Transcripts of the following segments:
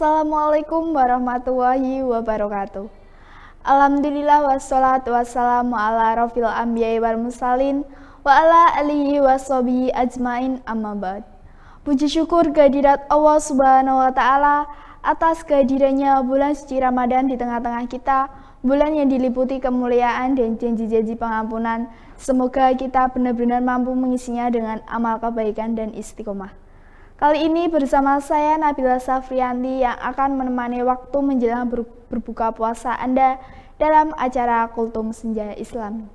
Assalamualaikum warahmatullahi wabarakatuh. Alhamdulillah wassalatu wassalamu ala rafil anbiya'i wal mursalin wa ala alihi washabihi ajmain amma ba'd. Puji syukur kehadirat Allah Subhanahu wa taala atas kehadirannya bulan suci Ramadan di tengah-tengah kita, bulan yang diliputi kemuliaan dan janji-janji pengampunan. Semoga kita benar-benar mampu mengisinya dengan amal kebaikan dan istiqomah. Kali ini bersama saya Nabila Safrianti yang akan menemani waktu menjelang berbuka puasa Anda dalam acara Kultum Senja Islam.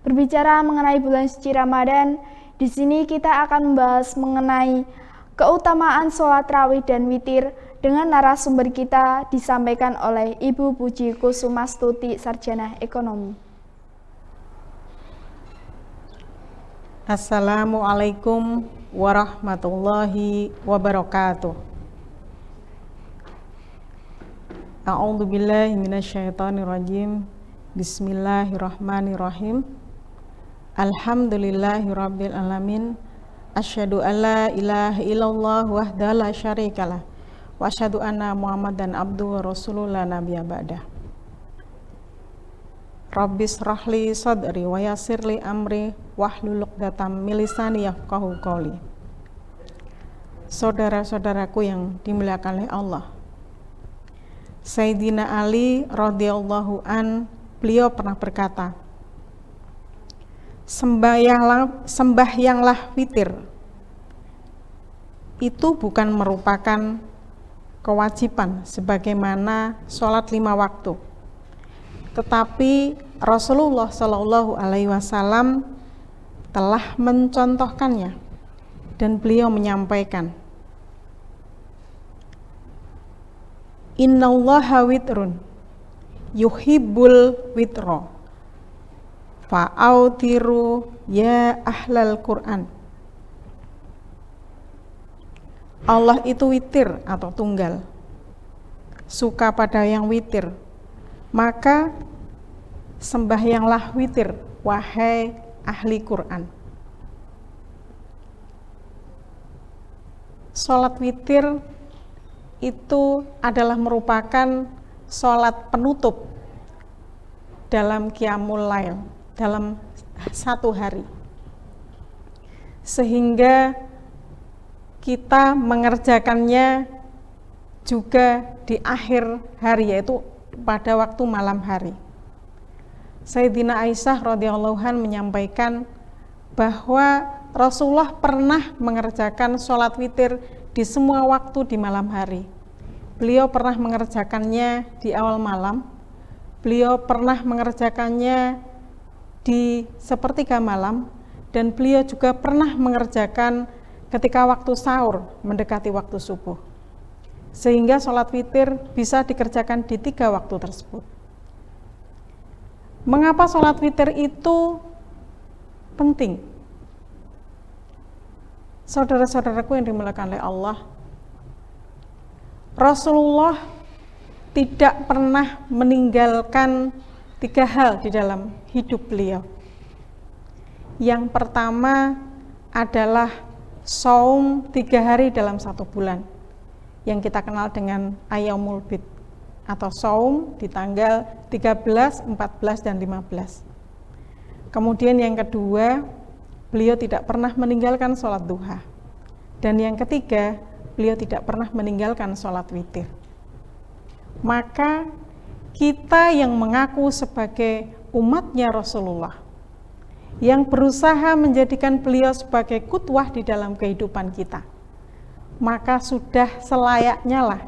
Berbicara mengenai bulan suci Ramadan, di sini kita akan membahas mengenai keutamaan sholat tarawih dan witir dengan narasumber kita disampaikan oleh Ibu Puji Kusumastuti, Sarjana Ekonomi. Assalamualaikum warahmatullahi wabarakatuh. A'udzu billahi minasyaitonir rajim. Bismillahirrahmanirrahim. Alhamdulillahirabbil alamin. Asyhadu alla ilaha illallah wahdahu la syarikalah wa asyhadu anna Muhammadan abduhu wa rasuluhu la nabiyya ba'dah. Rabbis rahli sadri wa yassirli amri wahlul 'uqdatam min lisani yafqahu qawli. Saudara-saudaraku yang dimuliakan oleh Allah, Sayyidina Ali radhiyallahu an, beliau pernah berkata, sembahyanglah witir. Itu bukan merupakan kewajiban sebagaimana sholat 5 waktu, tetapi Rasulullah Shallallahu Alaihi Wasallam telah mencontohkannya dan beliau menyampaikan, Innallaha witrun yuhibbul witro fa'autiru ya ahlal Quran. Allah itu witir atau tunggal, suka pada yang witir, maka sembahyanglah witir, wahai ahli Quran. Sholat witir itu adalah merupakan sholat penutup dalam qiyamul lail, dalam satu hari, sehingga kita mengerjakannya juga di akhir hari, yaitu pada waktu malam hari. Sayyidina Aisyah radhiyallahu anha menyampaikan bahwa Rasulullah pernah mengerjakan sholat witir di semua waktu di malam hari. Beliau pernah mengerjakannya di awal malam, beliau pernah mengerjakannya di sepertiga malam, dan beliau juga pernah mengerjakan ketika waktu sahur mendekati waktu subuh. Sehingga sholat witir bisa dikerjakan di 3 waktu tersebut. Mengapa sholat witir itu penting? Saudara-saudaraku yang dimuliakan oleh Allah, Rasulullah tidak pernah meninggalkan 3 hal di dalam hidup beliau. Yang pertama adalah shaum 3 hari dalam 1 bulan, yang kita kenal dengan Ayyamul Bid, atau shaum di tanggal 13, 14, dan 15. Kemudian yang kedua, beliau tidak pernah meninggalkan sholat duha. Dan yang ketiga, beliau tidak pernah meninggalkan sholat witir. Maka kita yang mengaku sebagai umatnya Rasulullah, yang berusaha menjadikan beliau sebagai qudwah di dalam kehidupan kita, maka sudah selayaknya lah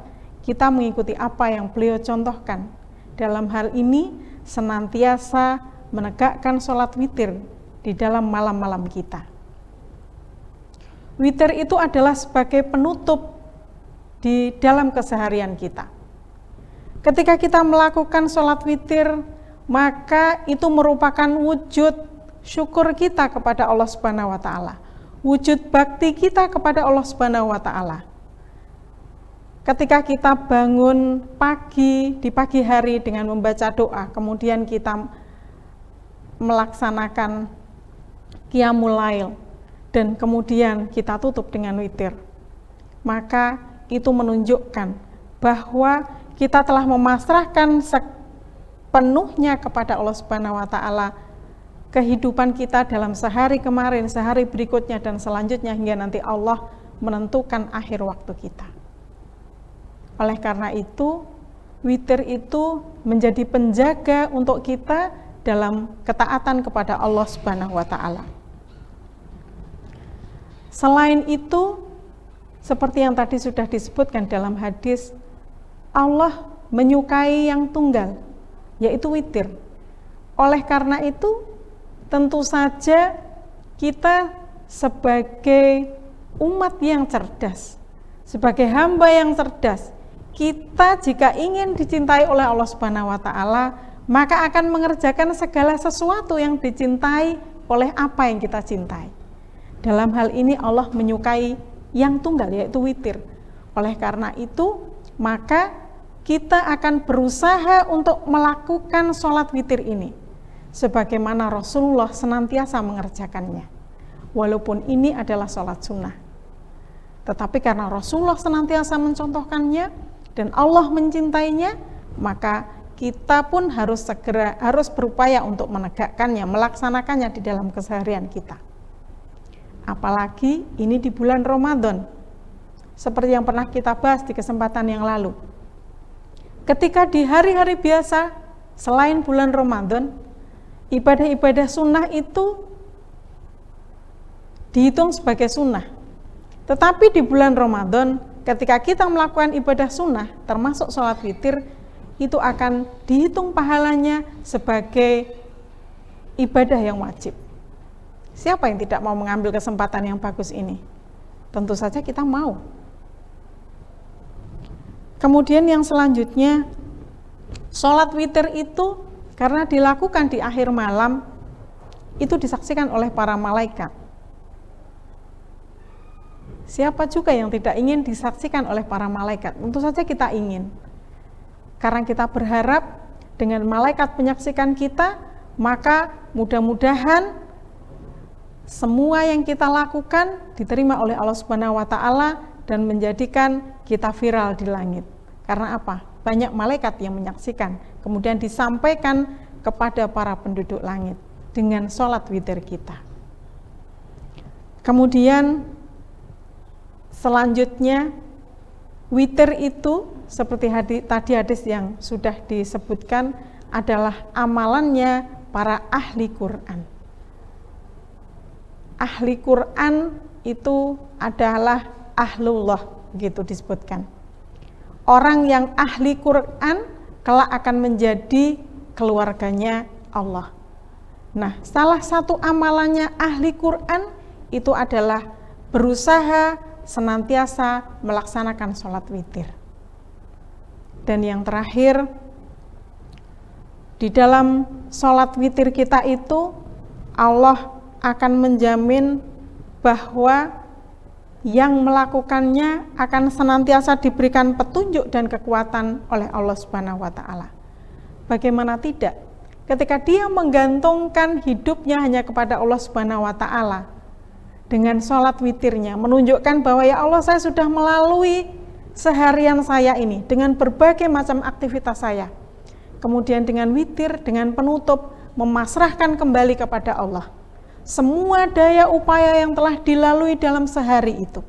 kita mengikuti apa yang beliau contohkan. Dalam hal ini senantiasa menegakkan sholat witir di dalam malam-malam kita. Witir itu adalah sebagai penutup di dalam keseharian kita. Ketika kita melakukan sholat witir, maka itu merupakan wujud syukur kita kepada Allah Subhanahu wa taala, wujud bakti kita kepada Allah Subhanahu wa taala. Ketika kita bangun pagi, di pagi hari dengan membaca doa, kemudian kita melaksanakan qiyamul lail, dan kemudian kita tutup dengan witir, maka itu menunjukkan bahwa kita telah memasrahkan sepenuhnya kepada Allah Subhanahu wa taala kehidupan kita dalam sehari kemarin, sehari berikutnya dan selanjutnya hingga nanti Allah menentukan akhir waktu kita. Oleh karena itu, witir itu menjadi penjaga untuk kita dalam ketaatan kepada Allah Subhanahu wa taala. Selain itu, seperti yang tadi sudah disebutkan dalam hadis, Allah menyukai yang tunggal, yaitu witir. Oleh karena itu, tentu saja kita sebagai umat yang cerdas, sebagai hamba yang cerdas, kita jika ingin dicintai oleh Allah Subhanahu wa taala, maka akan mengerjakan segala sesuatu yang dicintai oleh apa yang kita cintai. Dalam hal ini Allah menyukai yang tunggal, yaitu witir. Oleh karena itu, maka kita akan berusaha untuk melakukan sholat witir ini sebagaimana Rasulullah senantiasa mengerjakannya. Walaupun ini adalah sholat sunnah, tetapi karena Rasulullah senantiasa mencontohkannya dan Allah mencintainya, maka kita pun harus berupaya untuk menegakkannya, melaksanakannya di dalam keseharian kita. Apalagi ini di bulan Ramadan, seperti yang pernah kita bahas di kesempatan yang lalu. Ketika di hari-hari biasa, selain bulan Ramadan, ibadah-ibadah sunnah itu dihitung sebagai sunnah. Tetapi di bulan Ramadan, ketika kita melakukan ibadah sunnah, termasuk sholat witir, itu akan dihitung pahalanya sebagai ibadah yang wajib. Siapa yang tidak mau mengambil kesempatan yang bagus ini? Tentu saja kita mau. Kemudian yang selanjutnya, sholat witir itu karena dilakukan di akhir malam, itu disaksikan oleh para malaikat. Siapa juga yang tidak ingin disaksikan oleh para malaikat? Tentu saja kita ingin. Karena kita berharap dengan malaikat menyaksikan kita, maka mudah-mudahan semua yang kita lakukan diterima oleh Allah Subhanahu wa taala dan menjadikan kita viral di langit. Karena apa? Banyak malaikat yang menyaksikan, kemudian disampaikan kepada para penduduk langit dengan sholat witir kita. Kemudian selanjutnya, witir itu seperti tadi hadis yang sudah disebutkan adalah amalannya para ahli Quran. Ahli Quran itu adalah ahlullah, gitu disebutkan. Orang yang ahli Quran kelak akan menjadi keluarganya Allah. Nah, salah satu amalannya ahli Quran itu adalah berusaha senantiasa melaksanakan sholat witir. Dan yang terakhir, di dalam sholat witir kita itu Allah akan menjamin bahwa yang melakukannya akan senantiasa diberikan petunjuk dan kekuatan oleh Allah Subhanahu wa taala. Bagaimana tidak? Ketika dia menggantungkan hidupnya hanya kepada Allah Subhanahu wa taala dengan sholat witirnya, menunjukkan bahwa ya Allah, saya sudah melalui seharian saya ini dengan berbagai macam aktivitas saya. Kemudian dengan witir, dengan penutup, memasrahkan kembali kepada Allah semua daya upaya yang telah dilalui dalam sehari itu,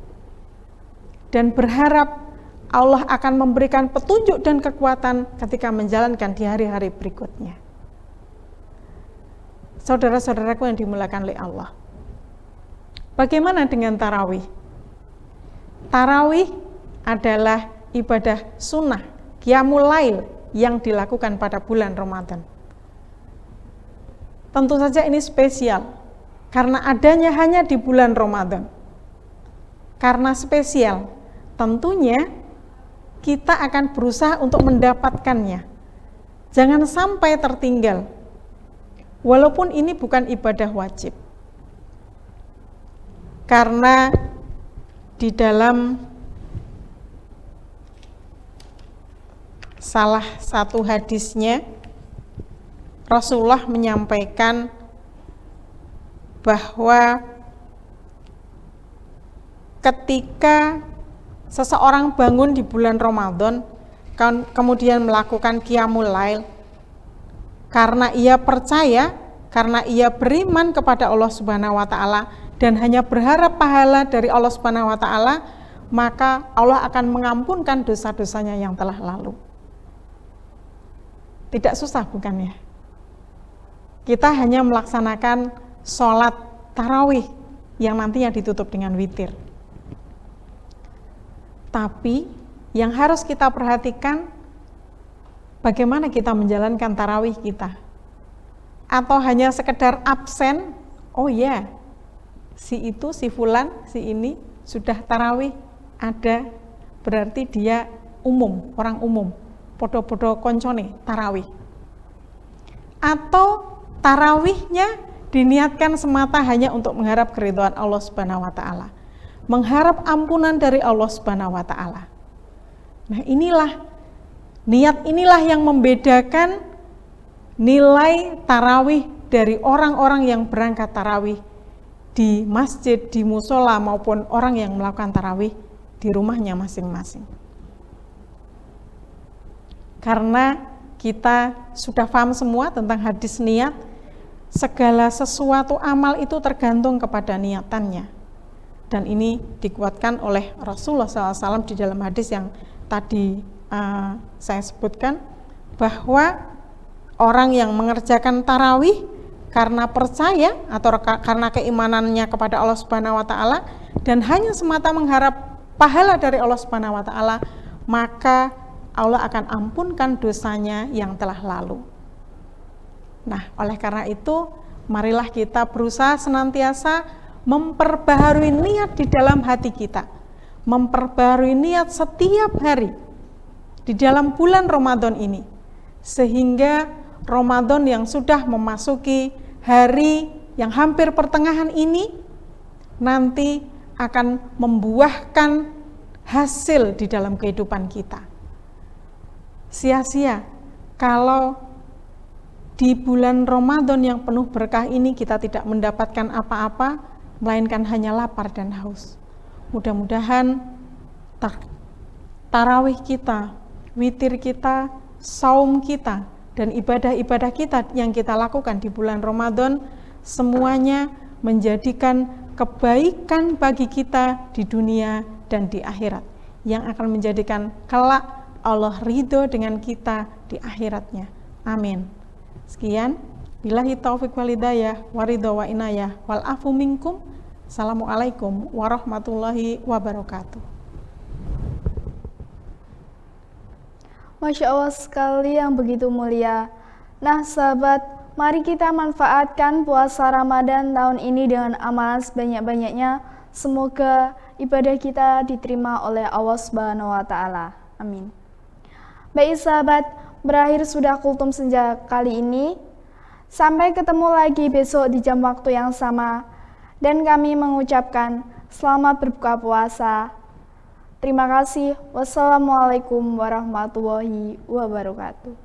dan berharap Allah akan memberikan petunjuk dan kekuatan ketika menjalankan di hari-hari berikutnya. Saudara-saudaraku yang dimuliakan oleh Allah, bagaimana dengan tarawih? Tarawih adalah ibadah sunnah, qiyamul lail yang dilakukan pada bulan Ramadan. Tentu saja ini spesial, karena adanya hanya di bulan Ramadan. Karena spesial, tentunya kita akan berusaha untuk mendapatkannya. Jangan sampai tertinggal. Walaupun ini bukan ibadah wajib. Karena di dalam salah satu hadisnya, Rasulullah menyampaikan bahwa ketika seseorang bangun di bulan Ramadan, kemudian melakukan qiyamul lail, karena ia percaya, karena ia beriman kepada Allah Subhanahu wa taala dan hanya berharap pahala dari Allah Subhanahu wa taala, maka Allah akan mengampunkan dosa-dosanya yang telah lalu. Tidak susah bukan ya? Kita hanya melaksanakan sholat tarawih yang nantinya ditutup dengan witir. Tapi yang harus kita perhatikan, bagaimana kita menjalankan tarawih kita. Atau hanya sekedar absen, oh ya, si itu, si fulan, si ini sudah tarawih ada, berarti dia umum, orang umum, podo-podo koncone tarawih. Atau tarawihnya diniatkan semata hanya untuk mengharap keridhaan Allah Subhanahu wa taala, mengharap ampunan dari Allah Subhanahu wa taala. Nah, niat inilah yang membedakan nilai tarawih dari orang-orang yang berangkat tarawih di masjid, di musola, maupun orang yang melakukan tarawih di rumahnya masing-masing. Karena kita sudah paham semua tentang hadis niat, segala sesuatu amal itu tergantung kepada niatannya. Dan ini dikuatkan oleh Rasulullah SAW di dalam hadis yang tadi saya sebutkan, bahwa orang yang mengerjakan tarawih karena percaya atau karena keimanannya kepada Allah Subhanahu wa taala dan hanya semata mengharap pahala dari Allah Subhanahu wa taala, maka Allah akan ampunkan dosanya yang telah lalu. Nah, oleh karena itu, marilah kita berusaha senantiasa memperbaharui niat di dalam hati kita, memperbaharui niat setiap hari di dalam bulan Ramadan ini, sehingga Ramadan yang sudah memasuki hari yang hampir pertengahan ini nanti akan membuahkan hasil di dalam kehidupan kita. Sia-sia kalau di bulan Ramadan yang penuh berkah ini kita tidak mendapatkan apa-apa, melainkan hanya lapar dan haus. Mudah-mudahan tarawih kita, witir kita, saum kita, dan ibadah-ibadah kita yang kita lakukan di bulan Ramadan semuanya menjadikan kebaikan bagi kita di dunia dan di akhirat, yang akan menjadikan kelak Allah ridho dengan kita di akhiratnya. Amin. Sekian, billahi taufiq wal hidayah, waridho wa inayah, wal afu minkum. Assalamualaikum warahmatullahi wabarakatuh. Masya Allah sekali yang begitu mulia. Nah sahabat, mari kita manfaatkan puasa Ramadan tahun ini dengan amalan sebanyak-banyaknya. Semoga ibadah kita diterima oleh Allah Subhanahu wa taala. Amin. Baik sahabat, berakhir sudah kultum senja kali ini. Sampai ketemu lagi besok di jam waktu yang sama. Dan kami mengucapkan selamat berbuka puasa. Terima kasih. Wassalamualaikum warahmatullahi wabarakatuh.